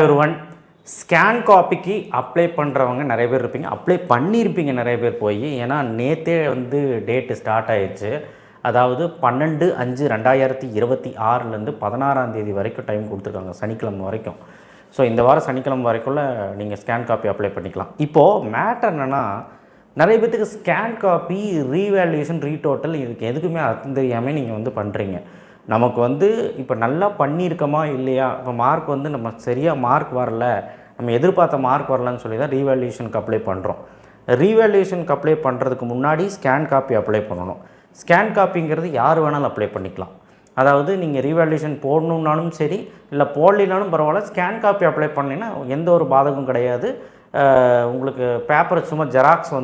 ஒருவன் scan காப்பிக்கு apply பண்ணுறவங்க நிறைய பேர் இருப்பீங்க, அப்ளை பண்ணியிருப்பீங்க நிறைய பேர் போய். ஏன்னா நேற்றே டேட்டு ஸ்டார்ட் ஆயிடுச்சு. அதாவது 12/5/2026 16 வரைக்கும் டைம் கொடுத்துருக்காங்க, சனிக்கிழமை வரைக்கும். ஸோ இந்த வாரம் சனிக்கிழமை வரைக்குள்ள நீங்கள் ஸ்கேன் காப்பி அப்ளை பண்ணிக்கலாம். இப்போது மேட்டர் என்னென்னா, நிறைய பேர்த்துக்கு ஸ்கேன் காப்பி ரீவேல்யூஷன் ரீடோட்டல் இதுக்கு எதுக்குமே அர்த்தம் தெரியாமல் நீங்கள் பண்ணுறீங்க. நமக்கு இப்போ நல்லா பண்ணியிருக்கோமா இல்லையா, இப்போ மார்க் நம்ம சரியாக மார்க் வரல, நம்ம எதிர்பார்த்த மார்க் வரலன்னு சொல்லி தான் ரீவேல்யூஷனுக்கு அப்ளை பண்ணுறோம். ரீவேல்யூஷனுக்கு அப்ளை பண்ணுறதுக்கு முன்னாடி ஸ்கேன் காப்பி அப்ளை பண்ணணும். ஸ்கேன் காப்பிங்கிறது யார் வேணாலும் அப்ளை பண்ணிக்கலாம். அதாவது நீங்கள் ரீவேல்யூஷன் போடணுன்னாலும் சரி, இல்லை போடலினாலும் பரவாயில்ல, ஸ்கேன் காப்பி அப்ளை பண்ணிங்கன்னா எந்த ஒரு பாதகம் கிடையாது. உங்களுக்கு பேப்பர் சும்மா ஜெராக்ஸ்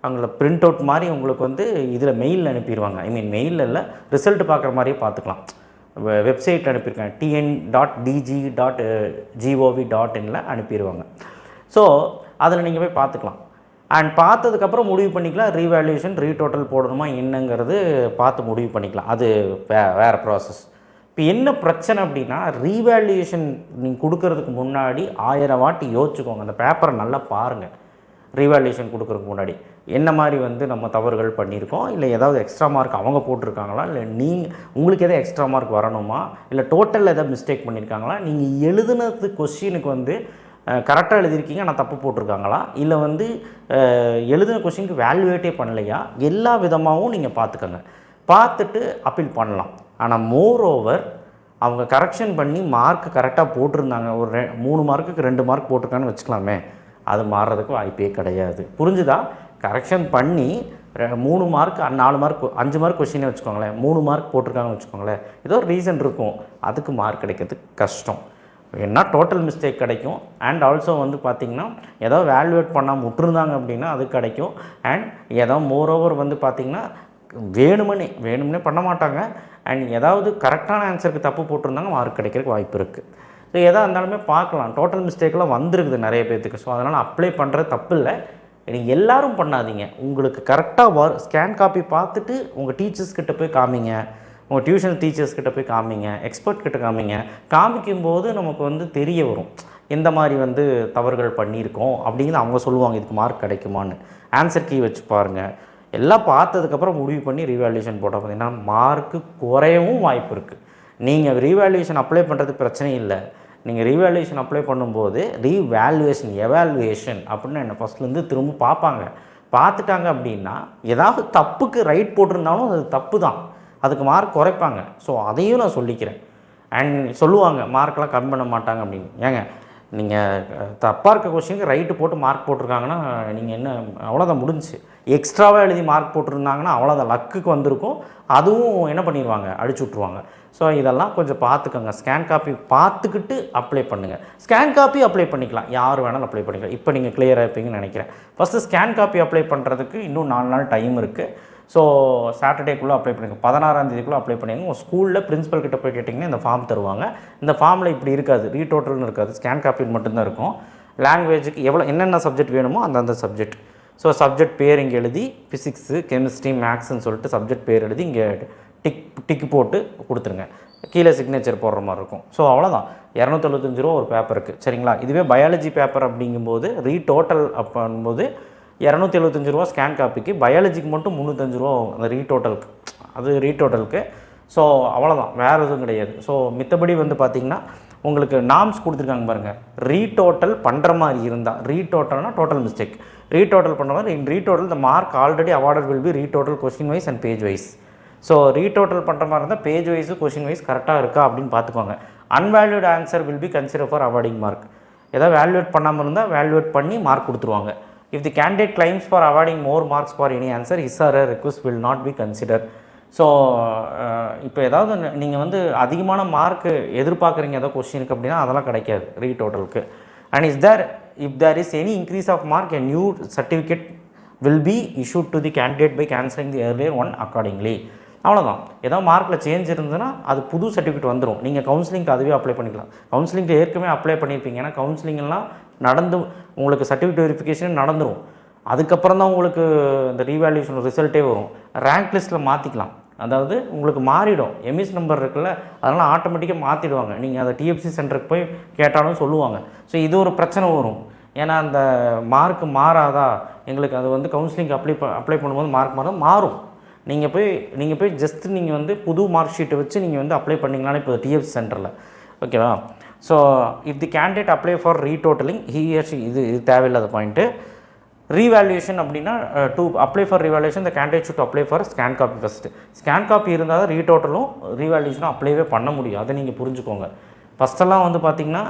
அவங்கள பிரிண்ட் அவுட் மாதிரி உங்களுக்கு இதில் மெயிலில் அனுப்பிடுவாங்க. மெயிலில் இல்லை, ரிசல்ட் பார்க்குற மாதிரியே பார்த்துக்கலாம். வெப்சைட்டில் அனுப்பியிருக்காங்க, tn.dg.gov.inல அனுப்பிடுவாங்க. ஸோ அதில் நீங்கள் போய் பார்த்துக்கலாம். அண்ட் பார்த்ததுக்கப்புறம் முடிவு பண்ணிக்கலாம் ரீவேல்யூஷன் ரீடோட்டல் போடணுமா என்னங்கிறது பார்த்து முடிவு பண்ணிக்கலாம். அது வேறு ப்ராசஸ். இப்போ என்ன பிரச்சனை அப்படின்னா, ரீவேல்யூஷன் நீங்கள் கொடுக்கறதுக்கு முன்னாடி 1000 வாட்டி யோசிச்சுக்கோங்க. அந்த பேப்பரை நல்லா பாருங்கள். ரீவேல்யூஷன் கொடுக்குறதுக்கு முன்னாடி என்ன மாதிரி நம்ம தவறுகள் பண்ணியிருக்கோம், இல்லை ஏதாவது எக்ஸ்ட்ரா மார்க் அவங்க போட்டிருக்காங்களா, இல்லை உங்களுக்கு எதாவது எக்ஸ்ட்ரா மார்க் வரணுமா, இல்லை டோட்டலில் எதாவது மிஸ்டேக் பண்ணியிருக்காங்களா, நீங்கள் எழுதுனது கொஸ்டினுக்கு கரெக்டாக எழுதியிருக்கீங்க ஆனால் தப்பு போட்டிருக்காங்களா, இல்லை எழுதின கொஸ்டினுக்கு வேல்யூவேட்டே பண்ணலையா, எல்லா விதமாகவும் நீங்கள் பார்த்துக்கோங்க. பார்த்துட்டு அப்பீல் பண்ணலாம். ஆனால் மோர் ஓவர் அவங்க கரெக்ஷன் பண்ணி மார்க் கரெக்டாக போட்டிருந்தாங்க, ஒரு 3 மார்க்குக்கு 2 மார்க் போட்டிருக்கான்னு வச்சுக்கலாமே, அது மாறுறதுக்கு வாய்ப்பே கிடையாது. புரிஞ்சுதா? கரெக்ஷன் பண்ணி 3 மார்க் 4 மார்க் 5 மார்க் கொஸ்டினே வச்சுக்கோங்களேன், 3 மார்க் போட்டிருக்காங்கன்னு வச்சுக்கோங்களேன், ஏதோ ஒரு ரீசன் இருக்கும், அதுக்கு மார்க் கிடைக்கிறது கஷ்டம். என்ன டோட்டல் மிஸ்டேக் கிடைக்கும். அண்ட் ஆல்சோ பார்த்திங்கன்னா ஏதோ வேல்யூவேட் பண்ணாமல் விட்டுருந்தாங்க அப்படின்னா அது கிடைக்கும். அண்ட் ஏதோ மோரோவர் பார்த்திங்கன்னா வேணும்னே பண்ண மாட்டாங்க. அண்ட் ஏதாவது கரெக்டான ஆன்சருக்கு தப்பு போட்டிருந்தாங்க, மார்க் கிடைக்கிறதுக்கு வாய்ப்பு இருக்குது. ஸோ எதாக இருந்தாலுமே பார்க்கலாம். டோட்டல் மிஸ்டேக்கெலாம் வந்துருக்குது நிறைய பேர்த்துக்கு. ஸோ அதனால் அப்ளை பண்ணுறது தப்பு இல்லை. நீங்கள் எல்லோரும் பண்ணாதீங்க. உங்களுக்கு கரெக்டாக ஸ்கேன் காப்பி பார்த்துட்டு உங்கள் டீச்சர்ஸ்கிட்ட போய் காமிங்க, உங்கள் டியூஷன் டீச்சர்ஸ்கிட்ட போய் காமிங்க, எக்ஸ்பர்ட் கிட்ட காமிங்க. காமிக்கும்போது நமக்கு தெரிய வரும் எந்த மாதிரி தவறுகள் பண்ணியிருக்கோம் அப்படிங்கிறது. அவங்க சொல்லுவாங்க இதுக்கு மார்க் கிடைக்குமான்னு. ஆன்சர் கீ வச்சு பாருங்கள். எல்லாம் பார்த்ததுக்கப்புறம் முடிவு பண்ணி ரீவேல்யூஷன் போட்டால் பார்த்தீங்கன்னா மார்க்கு குறையவும் வாய்ப்பு இருக்குது. நீங்கள் ரீவேல்யூஷன் அப்ளை பண்ணுறது பிரச்சனை இல்லை. நீங்கள் ரீவேல்யூஷன் அப்ளை பண்ணும்போது எவாலுவேஷன் அப்படின்னு என்ன ஃபஸ்ட்லேருந்து திரும்ப பார்ப்பாங்க. பார்த்துட்டாங்க அப்படின்னா ஏதாவது தப்புக்கு ரைட் போட்டிருந்தாலும் அது தப்பு தான், அதுக்கு மார்க் குறைப்பாங்க. ஸோ அதையும் நான் சொல்லிக்கிறேன். அண்ட் சொல்லுவாங்க மார்க்கெலாம் கம்மி பண்ண மாட்டாங்க அப்படின்னு. ஏங்க நீங்கள் தப்பாக இருக்க கொஸ்டினுக்கு ரைட்டு போட்டு மார்க் போட்டிருக்காங்கன்னா நீங்கள் என்ன அவ்வளோதான் முடிஞ்சிச்சு. எக்ஸ்ட்ராவாக எழுதி மார்க் போட்டிருந்தாங்கன்னா அவ்வளோதான், லக்குக்கு வந்திருக்கும், அதுவும் என்ன பண்ணிடுவாங்க, அடிச்சு விட்ருவாங்க. ஸோ இதெல்லாம் கொஞ்சம் பார்த்துக்கோங்க. ஸ்கேன் காப்பி பார்த்துக்கிட்டு அப்ளை பண்ணுங்கள். ஸ்கேன் காப்பி அப்ளை பண்ணிக்கலாம், யார் வேணாலும் அப்ளை பண்ணிக்கலாம். இப்போ நீங்கள் கிளியராக இருப்பீங்கன்னு நினைக்கிறேன். ஃபஸ்ட்டு ஸ்கேன் காப்பி அப்ளை பண்ணுறதுக்கு இன்னும் 4 நாள் டைம் இருக்குது. ஸோ சாட்டர்டேக்குள்ளே அப்ளை பண்ணுங்கள், 16ஆம் அப்ளை பண்ணிங்க. உங்கள் ஸ்கூலில் பிரின்ஸிபல் கிட்ட போய் கேட்டிங்கன்னா இந்த ஃபார்ம் தருவாங்க. இந்த ஃபார்மில் இப்படி இருக்காது, ரீடோட்டல்னு இருக்காது, ஸ்கேன் காப்பின்னு மட்டும்தான் இருக்கும். லாங்குவேஜுக்கு என்னென்ன சப்ஜெக்ட் வேணுமோ அந்தந்த சப்ஜெக்ட். ஸோ சப்ஜெக்ட் பேர் இங்கே எழுதி, ஃபிசிக்ஸு கெமிஸ்ட்ரி மேக்ஸ்ன்னு சொல்லிட்டு சப்ஜெக்ட் பேர் எழுதி இங்கே டிக்கு போட்டு கொடுத்துருங்க. கீழே சிக்னேச்சர் போடுற மாதிரி இருக்கும். ஸோ அவ்வளோதான். 275 ரூபா ஒரு பேப்பருக்கு, சரிங்களா? இதுவே பயாலஜி பேப்பர் அப்படிங்கும்போது ரீடோட்டல் பண்ணும்போது 275 ரூபா ஸ்கேன் காப்பிக்கு, பயாலஜிக்கு மட்டும் 305 ரூபா அந்த ரீடோட்டலுக்கு. ஸோ அவ்வளோதான், வேறு எதுவும் கிடையாது. ஸோ மித்தபடி பார்த்திங்கன்னா உங்களுக்கு நாம்ஸ் கொடுத்துருக்காங்க பாருங்கள். ரீடோட்டல் பண்ணுற மாதிரி இருந்தால், ரீடோட்டல்னா டோட்டல் மிஸ்டேக், ரீடோட்டல் பண்ணுற மாதிரி retotal the mark already awarded will be retotal question wise and page wise. So retotal பண்ணுற மாதிரி இருந்தால் பேஜ் வைஸு கொஸ்டின் வைஸ் கரெக்டாக இருக்கா அப்படின்னு பார்த்துக்கோங்க. Unvalued answer will be consider for awarding mark. ஏதாவது வேல்யூவேட் பண்ணாமல் இருந்தால் வேல்யூவேட் பண்ணி மார்க் கொடுத்துருவாங்க. If the candidate claims for awarding more marks for any answer, his or her request will not be considered. So இப்போ ஏதாவது நீங்கள் அதிகமான mark எதிர்பார்க்குறீங்க ஏதோ கொஸ்டினுக்கு அப்படின்னா அதெல்லாம் கிடைக்காது ரீடோட்டலுக்கு. And if there is any increase of mark, a new certificate will be issued to the candidate by cancelling the earlier one accordingly. அவ்வளோதான். ஏதோ மார்க்கில் சேஞ்ச் இருந்ததுன்னா அது புது சர்டிஃபிகேட் வந்துடும். நீங்கள் கவுன்சிலிங்க்கு அதுவே அப்ளை பண்ணிக்கலாம். கவுன்சிலிங்க்கு ஏற்கனவே அப்ளை பண்ணியிருப்பீங்க. ஏன்னா கவுன்சிலிங்கெல்லாம் நடந்து உங்களுக்கு சர்டிஃபிகேட் வெரிஃபிகேஷன் நடந்துடும். அதுக்கப்புறம் தான் உங்களுக்கு இந்த ரீவேல்யூஷன் ரிசல்ட்டே வரும். ரேங்க் லிஸ்ட்டில் மாற்றிக்கலாம். அதாவது உங்களுக்கு மாறிடும். எம்இஸ் நம்பர் இருக்குல்ல, அதனால் ஆட்டோமேட்டிக்காக மாற்றிடுவாங்க. நீங்கள் அதை டிஎஃப்சி சென்டருக்கு போய் கேட்டாலும் சொல்லுவாங்க. ஸோ இது ஒரு பிரச்சனை வரும். ஏன்னா அந்த மார்க் மாறாதா, எங்களுக்கு அது வந்து கவுன்சிலிங் அப்ளை பண்ணும்போது மார்க் மாறும். நீங்கள் போய் ஜஸ்ட் நீங்கள் வந்து புது மார்க் ஷீட்டை வச்சு நீங்கள் வந்து அப்ளை பண்ணிங்கனாலே இப்போ டிஎஃப்சி சென்டரில், ஓகேவா? So if the candidate apply for retotalling இது தேவையில்லாத பாயிண்ட்டு. ரீவேல்யூஷன் அப்படின்னா to apply for revaluation the candidate should apply for scan copy first. Scan copy இருந்தால் தான் ரீடோட்டலும் ரீவேல்யூஷனும் அப்ளைவே பண்ண முடியும். அதை நீங்கள் புரிஞ்சுக்கோங்க. ஃபஸ்ட்டெல்லாம் வந்து பார்த்திங்கன்னா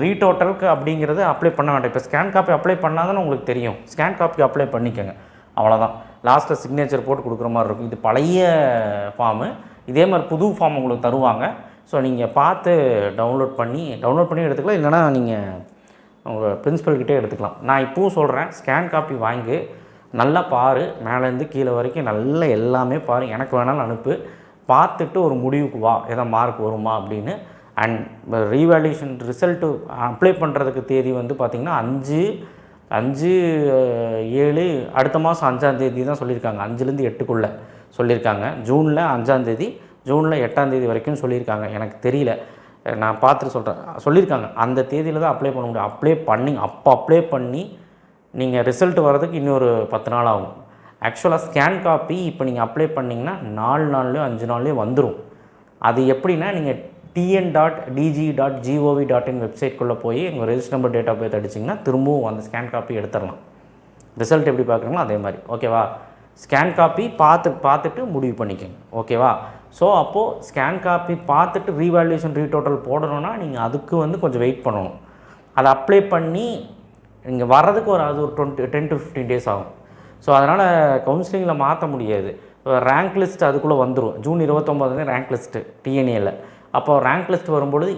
ரீடோட்டலுக்கு அப்படிங்கிறது அப்ளை பண்ண வேண்டாம். இப்போ ஸ்கேன் காப்பி அப்ளை பண்ணால் தானே உங்களுக்கு தெரியும். ஸ்கேன் காப்பி அப்ளை பண்ணிக்கோங்க, அவ்வளோதான். லாஸ்ட்டில் சிக்னேச்சர் போட்டு கொடுக்குற மாதிரி இருக்கும். இது பழைய ஃபார்மு. இதே மாதிரி புது ஃபார்ம் உங்களுக்கு தருவாங்க. ஸோ நீங்கள் பார்த்து டவுன்லோட் பண்ணி எடுத்துக்கலாம். இல்லைனா நீங்கள் உங்கள் பிரின்சிபல்கிட்டே எடுத்துக்கலாம். நான் இப்போவும் சொல்கிறேன், ஸ்கேன் காப்பி வாங்கி நல்லா பாரு, மேலேருந்து கீழே வரைக்கும் நல்லா எல்லாமே பாரு, எனக்கு வேணாலும் அனுப்பு, பார்த்துட்டு ஒரு முடிவுக்கு வா, எதாவது மார்க் வருமா அப்படின்னு. அண்ட் ரீவேல்யூஷன் ரிசல்ட்டு அப்ளை பண்ணுறதுக்கு தேதி வந்து பார்த்திங்கன்னா 5/7 அடுத்த மாதம் 5ஆம் தான் சொல்லியிருக்காங்க. 5லேருந்து 8க்குள்ளே சொல்லியிருக்காங்க. ஜூனில் 5ஆம், ஜூனில் 8ஆம் வரைக்கும் சொல்லியிருக்காங்க. எனக்கு தெரியல, நான் பார்த்துட்டு சொல்லியிருக்காங்க. அந்த தேதியில் தான் அப்ளை பண்ண முடியும். அப்ளை பண்ணி நீங்கள் ரிசல்ட் வர்றதுக்கு இன்னொரு 10 நாள் ஆகும். ஆக்சுவலாக ஸ்கேன் காப்பி இப்போ நீங்கள் அப்ளை பண்ணிங்கன்னா 4 நாள்லையோ 5 நாள்லையோ வந்துடும். அது எப்படின்னா, நீங்கள் tn.dg.gov.in வெப்சைட்குள்ளே போய் உங்கள் register number, date of birth அடிச்சிங்கன்னா திரும்பவும் அந்த ஸ்கேன் காப்பி எடுத்துடலாம். ரிசல்ட் எப்படி பார்க்குறீங்களோ அதே மாதிரி, ஓகேவா? ஸ்கேன் காப்பி பார்த்துட்டு முடிவு பண்ணிக்கோங்க, ஓகேவா? ஸோ அப்போது ஸ்கேன் காப்பி பார்த்துட்டு ரீவேல்யூஷன் ரீடோட்டல் போடணுன்னா நீங்கள் அதுக்கு வந்து கொஞ்சம் வெயிட் பண்ணணும். அதை அப்ளை பண்ணி இங்கே வர்றதுக்கு அது ஒரு 10 to 15 days ஆகும். ஸோ அதனால் கவுன்சிலிங்கில் மாற்ற முடியாது. ரேங்க் லிஸ்ட் அதுக்குள்ளே வந்துடும். ஜூன் 29 ரேங்க் லிஸ்ட்டு டிஎன்ஏயில். அப்போ ரேங்க் லிஸ்ட் வரும்பொழுது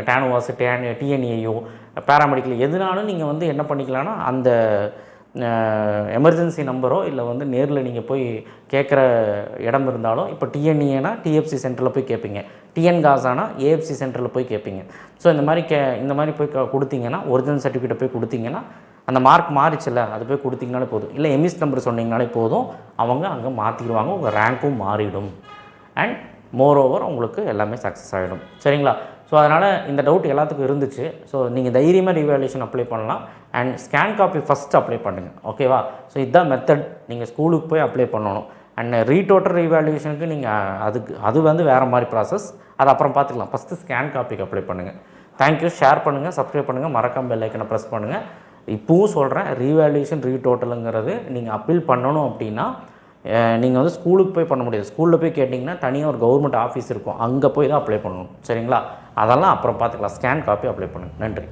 டேனுவாஸ், டிஎன்ஏயோ, பேராமெடிக்கல் எதுனாலும் நீங்கள் வந்து என்ன பண்ணிக்கலாம்னா, அந்த எமர்ஜென்சி நம்பரோ இல்லை வந்து நேரில் நீங்கள் போய் கேட்குற இடம் இருந்தாலும், இப்போ டிஎன்ஏனா டிஎஃப்சி சென்டரில் போய் கேட்பீங்க, டிஎன்காசானா ஏஎஃப்சி சென்டரில் போய் கேட்பீங்க. ஸோ இந்த மாதிரி போய் கொடுத்தீங்கன்னா, ஒரிஜினல் சர்டிஃபிகேட்டை போய் கொடுத்தீங்கன்னா, அந்த மார்க் மாறிச்சில்ல, அது போய் கொடுத்தீங்கனாலே போதும். இல்லை எம்இஸ் நம்பர் சொன்னீங்கனாலே போதும், அவங்க அங்கே மாற்றிடுவாங்க, உங்கள் ரேங்க்கும் மாறிடும். அண்ட் மோரோவர் உங்களுக்கு எல்லாமே சக்ஸஸ் ஆகிடும். சரிங்களா? ஸோ அதனால் இந்த டவுட் எல்லாத்துக்கும் இருந்துச்சு. ஸோ நீங்கள் தைரியமாக ரீவேல்யூஷன் அப்ளை பண்ணலாம். And scan copy first apply பண்ணுங்கள், ஓகேவா? ஸோ இதுதான் மெத்தட். நீங்கள் ஸ்கூலுக்கு போய் அப்ளை பண்ணணும். அண்ட் ரீடோட்டல் ரீவேல்யூஷனுக்கு நீங்கள் அது வந்து வேறு மாதிரி ப்ராசஸ், அது அப்புறம் பார்த்துக்கலாம். ஃபஸ்ட்டு ஸ்கேன் காப்பிக்கு அப்ளை பண்ணுங்கள். தேங்க்யூ. ஷேர் பண்ணுங்கள், சப்ஸ்கிரைப் பண்ணுங்கள், மறக்காம பெல் ஐக்கனை ப்ரெஸ் பண்ணுங்கள். இப்போவும் சொல்கிறேன், ரீவேல்யூஷன் ரீடோட்டலுங்கிறது நீங்கள் அப்பீல் பண்ணணும் அப்படின்னா நீங்கள் வந்து ஸ்கூலுக்கு போய் பண்ண முடியாது. ஸ்கூலில் போய் கேட்டிங்கன்னா தனியாக ஒரு கவர்மெண்ட் ஆஃபீஸ் இருக்கும், அங்கே போய் தான் அப்ளை பண்ணணும். சரிங்களா? அதெல்லாம் அப்புறம் பார்த்துக்கலாம். ஸ்கேன் காப்பி அப்ளை பண்ணுங்கள். நன்றி.